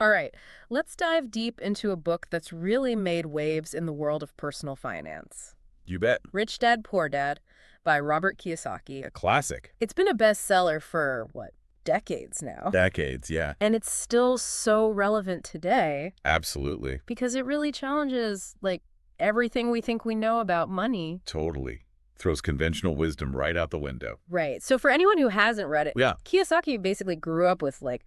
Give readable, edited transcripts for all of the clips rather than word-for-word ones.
All right, let's dive deep into a book that's really made waves in the world of personal finance. You bet. Rich Dad, Poor Dad by Robert Kiyosaki. A classic. It's been a bestseller for, what, decades now? Decades, yeah. And it's still so relevant today Absolutely. because it really challenges, like, everything we think we know about money. Totally. Throws conventional wisdom right out the window. Right. So for anyone who hasn't read it, Yeah. Kiyosaki basically grew up with, like,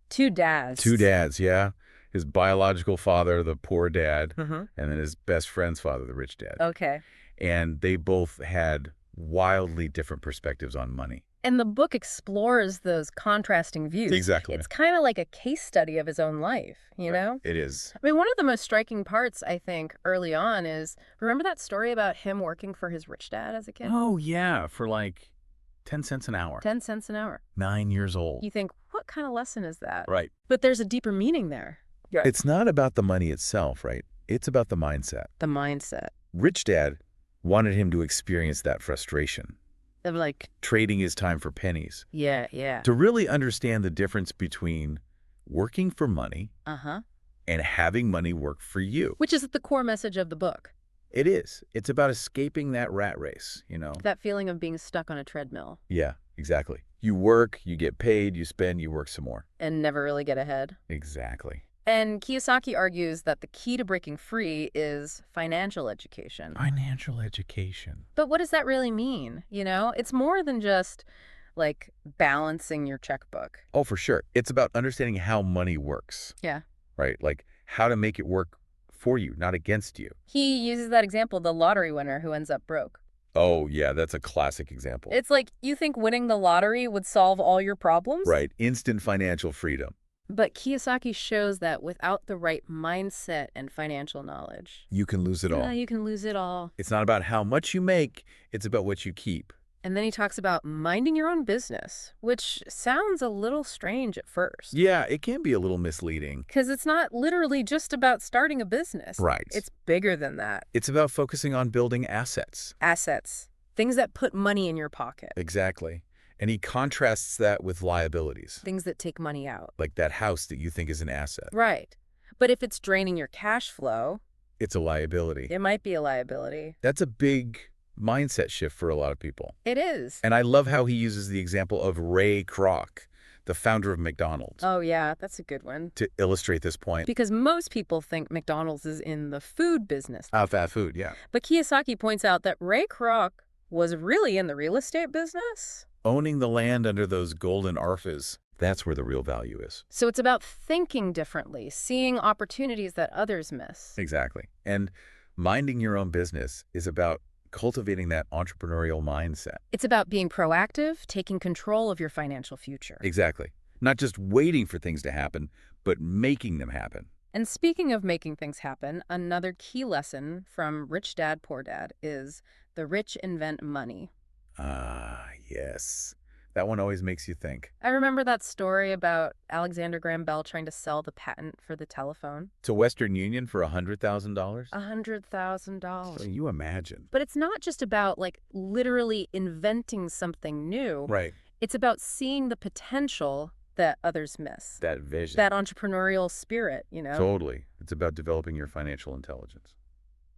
two dads. Two dads, yeah. His biological father, the poor dad, Mm-hmm. and then his best friend's father, the rich dad. Okay. And they both had wildly different perspectives on money. And the book explores those contrasting views. Exactly. It's kind of like a case study of his own life, you know? It is. I mean, one of the most striking parts, I think, early on is, remember that story about him working for his rich dad as a kid? Oh, yeah, for like 10 cents an hour. 10 cents an hour. 9 years old. You think, what kind of lesson is that? Right. But there's a deeper meaning there. Yeah. It's not about the money itself, right? It's about the mindset. The mindset Rich Dad wanted him to experience that frustration, of like, trading his time for pennies, yeah. to really understand the difference between working for money Uh-huh. and having money work for you. Which is the core message of the book. It is. It's about escaping that rat race, you know? That feeling of being stuck on a treadmill Yeah, exactly. You work, you get paid, you spend, you work some more. and never really get ahead. Exactly. And Kiyosaki argues that the key to breaking free is financial education. Financial education. But what does that really mean? You know, it's more than just like balancing your checkbook. Oh, for sure. It's about understanding how money works, Yeah. right? Like how to make it work for you, not against you. He uses that example, the lottery winner who ends up broke. Oh, yeah, that's a classic example. It's like you think winning the lottery would solve all your problems? Right. Instant financial freedom. But Kiyosaki shows that without the right mindset and financial knowledge, You can lose it all. you can lose it all. It's not about how much you make, it's about what you keep. And then he talks about minding your own business, which sounds a little strange at first. Yeah, it can be a little misleading. Because it's not literally just about starting a business. Right. It's bigger than that. It's about focusing on building assets. Assets. Things that put money in your pocket. Exactly. And he contrasts that with liabilities, Things that take money out. like that house that you think is an asset. Right. But if it's draining your cash flow, It's a liability. it might be a liability. That's a big mindset shift for a lot of people. It is. And I love how he uses the example of Ray Kroc, the founder of McDonald's, Oh, yeah, that's a good one. to illustrate this point. Because most people think McDonald's is in the food business. Fast food, yeah. But Kiyosaki points out that Ray Kroc was really in the real estate business. Owning the land under those golden arfas, that's where the real value is. So it's about thinking differently, seeing opportunities that others miss. Exactly. And minding your own business is about cultivating that entrepreneurial mindset. It's about being proactive, taking control of your financial future. Exactly. Not just waiting for things to happen, but making them happen. And speaking of making things happen, another key lesson from Rich Dad, Poor Dad is the rich invent money. Ah, yes. That one always makes you think. I remember that story about Alexander Graham Bell trying to sell the patent for the telephone. To Western Union for $100,000? $100,000. You imagine. But it's not just about, like, literally inventing something new. Right. It's about seeing the potential that others miss. That vision. That entrepreneurial spirit, you know? Totally. It's about developing your financial intelligence.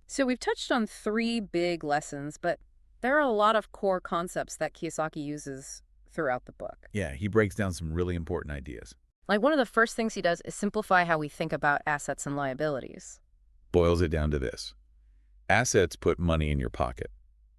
So we've touched on 3 big lessons, but there are a lot of core concepts that Kiyosaki uses throughout the book. Yeah, he breaks down some really important ideas. Like, one of the first things he does is simplify how we think about assets and liabilities. Boils it down to this. Assets put money in your pocket.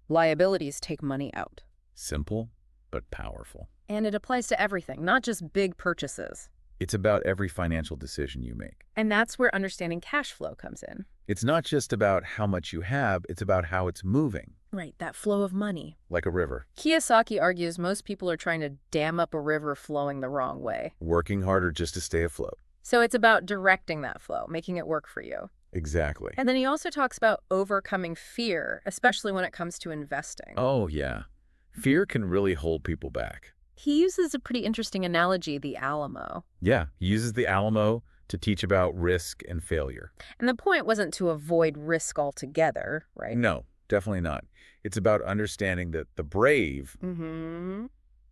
Liabilities take money out. Simple, but powerful. And it applies to everything, not just big purchases. It's about every financial decision you make. And that's where understanding cash flow comes in. It's not just about how much you have, it's about how it's moving, Right, that flow of money. like a river. Kiyosaki argues most people are trying to dam up a river flowing the wrong way. Working harder just to stay afloat. So it's about directing that flow, making it work for you. Exactly. And then he also talks about overcoming fear, especially when it comes to investing. Oh, yeah. Fear can really hold people back. He uses a pretty interesting analogy, the Alamo. Yeah, he uses the Alamo to teach about risk and failure. And the point wasn't to avoid risk altogether, right? No, definitely not. It's about understanding that the brave Mm-hmm.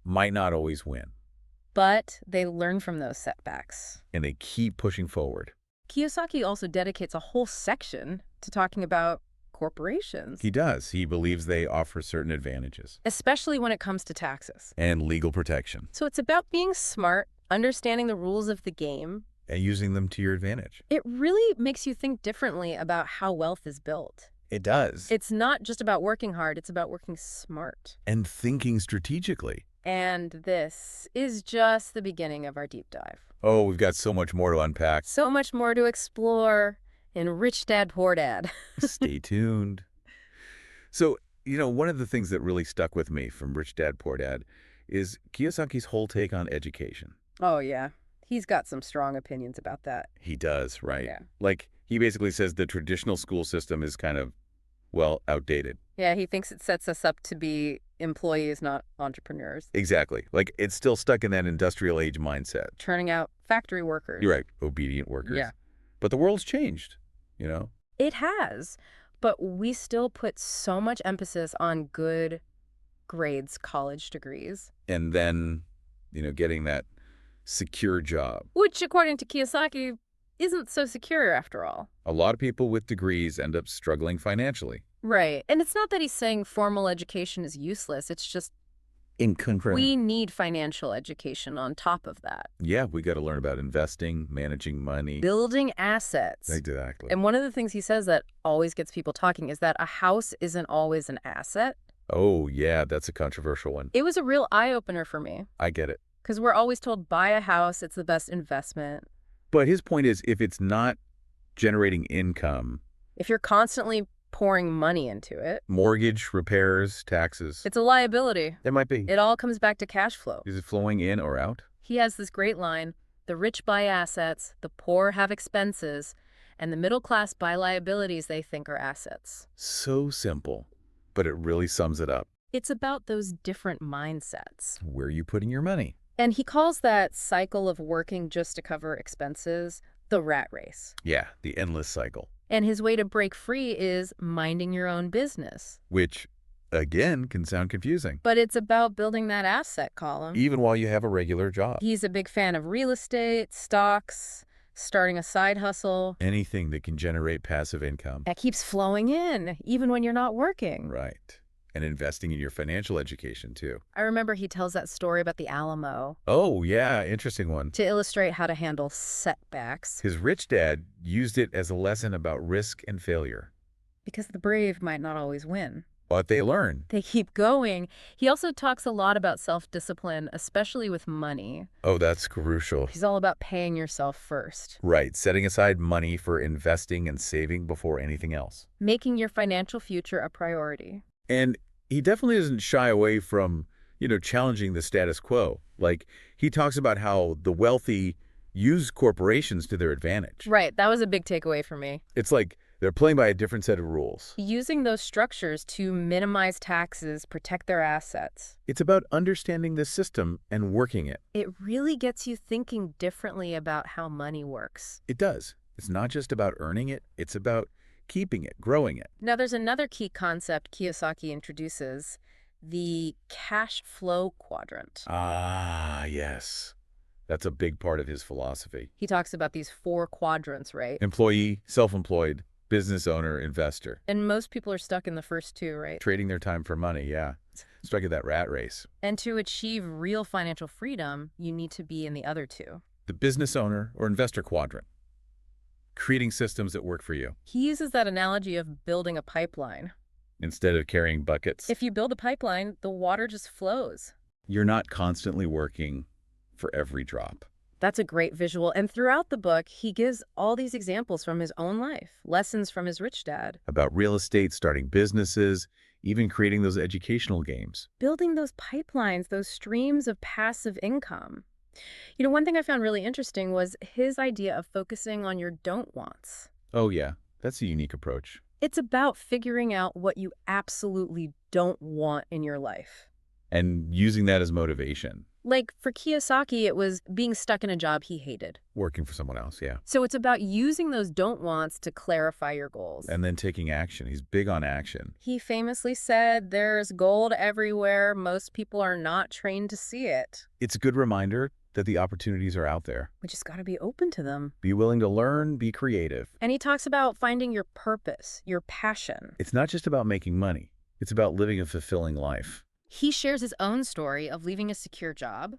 might not always win. But they learn from those setbacks. And they keep pushing forward. Kiyosaki also dedicates a whole section to talking about corporations, He does. He believes they offer certain advantages. especially when it comes to taxes. And legal protection. So it's about being smart, understanding the rules of the game. And using them to your advantage. It really makes you think differently about how wealth is built. It does. It's not just about working hard, it's about working smart. And thinking strategically. And this is just the beginning of our deep dive. Oh, we've got so much more to unpack. So much more to explore in Rich Dad, Poor Dad. Stay tuned. So, one of the things that really stuck with me from Rich Dad, Poor Dad is Kiyosaki's whole take on education. Oh, yeah. He's got some strong opinions about that. He does, right? Yeah. Like, he basically says the traditional school system is kind of, outdated. Yeah, he thinks it sets us up to be employees, not entrepreneurs. Exactly. Like, it's still stuck in that industrial age mindset. Turning out factory workers. You're right. Obedient workers. Yeah. But the world's changed, It has, but we still put so much emphasis on good grades, college degrees. And then, getting that secure job. Which, according to Kiyosaki, isn't so secure after all. A lot of people with degrees end up struggling financially. Right. And it's not that he's saying formal education is useless. It's just Incongruent. we need financial education on top of that. Yeah, we got to learn about investing, managing money. Building assets. Exactly. And one of the things he says that always gets people talking is that a house isn't always an asset. Oh, yeah, that's a controversial one. It was a real eye-opener for me. I get it. Because we're always told, buy a house, it's the best investment. But his point is, if it's not generating income, If you're constantly pouring money into it, mortgage, repairs, taxes, it's a liability. there might be. It all comes back to cash flow. Is it flowing in or out? He has this great line, the rich buy assets, the poor have expenses, and the middle class buy liabilities they think are assets. So simple, but it really sums it up. It's about those different mindsets. Where are you putting your money? And he calls that cycle of working just to cover expenses the rat race. Yeah, the endless cycle. And his way to break free is minding your own business. Which, again, can sound confusing. But it's about building that asset column. Even while you have a regular job. He's a big fan of real estate, stocks, starting a side hustle. Anything that can generate passive income. That keeps flowing in, even when you're not working. Right. And investing in your financial education, too. I remember he tells that story about the Alamo Oh, yeah, interesting one. to illustrate how to handle setbacks. His rich dad used it as a lesson about risk and failure. Because the brave might not always win. But they learn. They keep going. He also talks a lot about self-discipline, especially with money. Oh, that's crucial. He's all about paying yourself first. Right, setting aside money for investing and saving before anything else. Making your financial future a priority. And he definitely doesn't shy away from, challenging the status quo. Like, he talks about how the wealthy use corporations to their advantage. Right, that was a big takeaway for me. It's like they're playing by a different set of rules. Using those structures to minimize taxes, protect their assets. It's about understanding the system and working it. It really gets you thinking differently about how money works. It does. It's not just about earning it. It's about keeping it, growing it. Now, there's another key concept Kiyosaki introduces, the cash flow quadrant. Ah, yes. That's a big part of his philosophy. He talks about these 4 quadrants, right? Employee, self-employed, business owner, investor. And most people are stuck in the first 2, right? Trading their time for money, yeah. Stuck at that rat race. And to achieve real financial freedom, you need to be in the other 2. The business owner or investor quadrant. Creating systems that work for you. He uses that analogy of building a pipeline. Instead of carrying buckets. If you build a pipeline, the water just flows. You're not constantly working for every drop. That's a great visual. And throughout the book, he gives all these examples from his own life, lessons from his rich dad. About real estate, starting businesses, even creating those educational games. Building those pipelines, those streams of passive income. One thing I found really interesting was his idea of focusing on your don't wants. Oh, yeah. That's a unique approach. It's about figuring out what you absolutely don't want in your life. And using that as motivation. Like for Kiyosaki, it was being stuck in a job he hated. Working for someone else, yeah. So it's about using those don't wants to clarify your goals. And then taking action. He's big on action. He famously said, there's gold everywhere. Most people are not trained to see it. It's a good reminder that the opportunities are out there. We just got to be open to them. Be willing to learn, be creative. And he talks about finding your purpose, your passion. It's not just about making money. It's about living a fulfilling life. He shares his own story of leaving a secure job,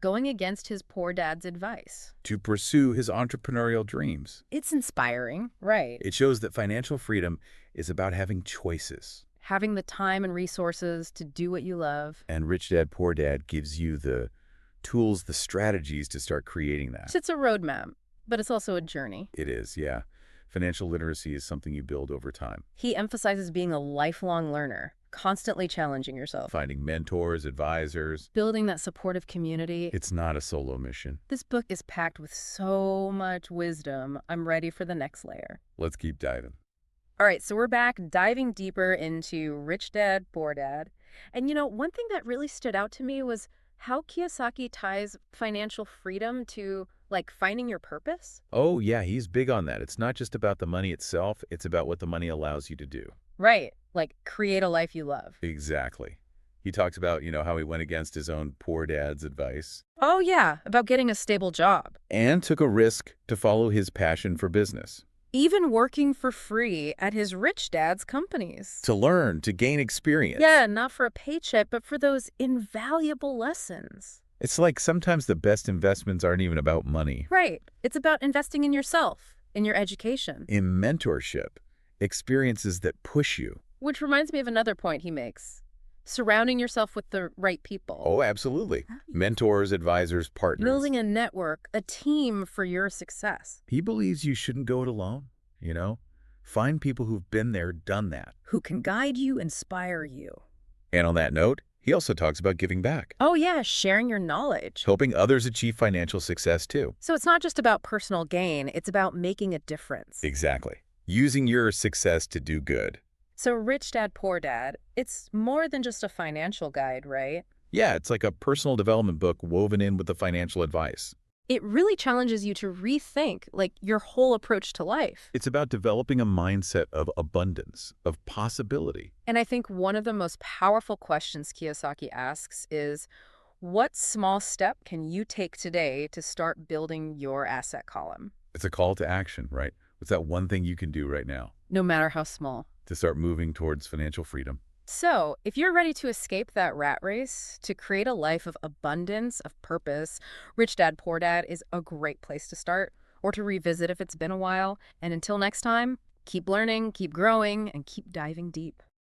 going against his poor dad's advice. To pursue his entrepreneurial dreams. It's inspiring, right? It shows that financial freedom is about having choices. Having the time and resources to do what you love. And Rich Dad, Poor Dad gives you the tools, the strategies to start creating that. It's a roadmap, but it's also a journey. It is, yeah. Financial literacy is something you build over time. He emphasizes being a lifelong learner, constantly challenging yourself. Finding mentors, advisors. Building that supportive community. It's not a solo mission. This book is packed with so much wisdom. I'm ready for the next layer. Let's keep diving. All right, so we're back diving deeper into Rich Dad, Poor Dad. And one thing that really stood out to me was how Kiyosaki ties financial freedom to, like, finding your purpose. Oh, yeah, he's big on that. It's not just about the money itself. It's about what the money allows you to do. Right, like create a life you love. Exactly. He talks about, how he went against his own poor dad's advice. Oh, yeah, about getting a stable job. And took a risk to follow his passion for business. Even working for free at his rich dad's companies. To learn, to gain experience. Yeah, not for a paycheck, but for those invaluable lessons. It's like sometimes the best investments aren't even about money. Right. It's about investing in yourself, in your education. In mentorship, experiences that push you. Which reminds me of another point he makes. Surrounding yourself with the right people. Oh, absolutely. Mentors, advisors, partners. Building a network, a team for your success. He believes you shouldn't go it alone, Find people who've been there, done that. Who can guide you, inspire you. And on that note, he also talks about giving back. Oh yeah, sharing your knowledge. Helping others achieve financial success too. So it's not just about personal gain, it's about making a difference. Exactly. Using your success to do good. So Rich Dad, Poor Dad, it's more than just a financial guide, right? Yeah, it's like a personal development book woven in with the financial advice. It really challenges you to rethink, like, your whole approach to life. It's about developing a mindset of abundance, of possibility. And I think one of the most powerful questions Kiyosaki asks is, what small step can you take today to start building your asset column? It's a call to action, right? What's that one thing you can do right now No matter how small. to start moving towards financial freedom? So, if you're ready to escape that rat race, to create a life of abundance, of purpose, Rich Dad, Poor Dad is a great place to start, or to revisit if it's been a while. And until next time, keep learning, keep growing, and keep diving deep.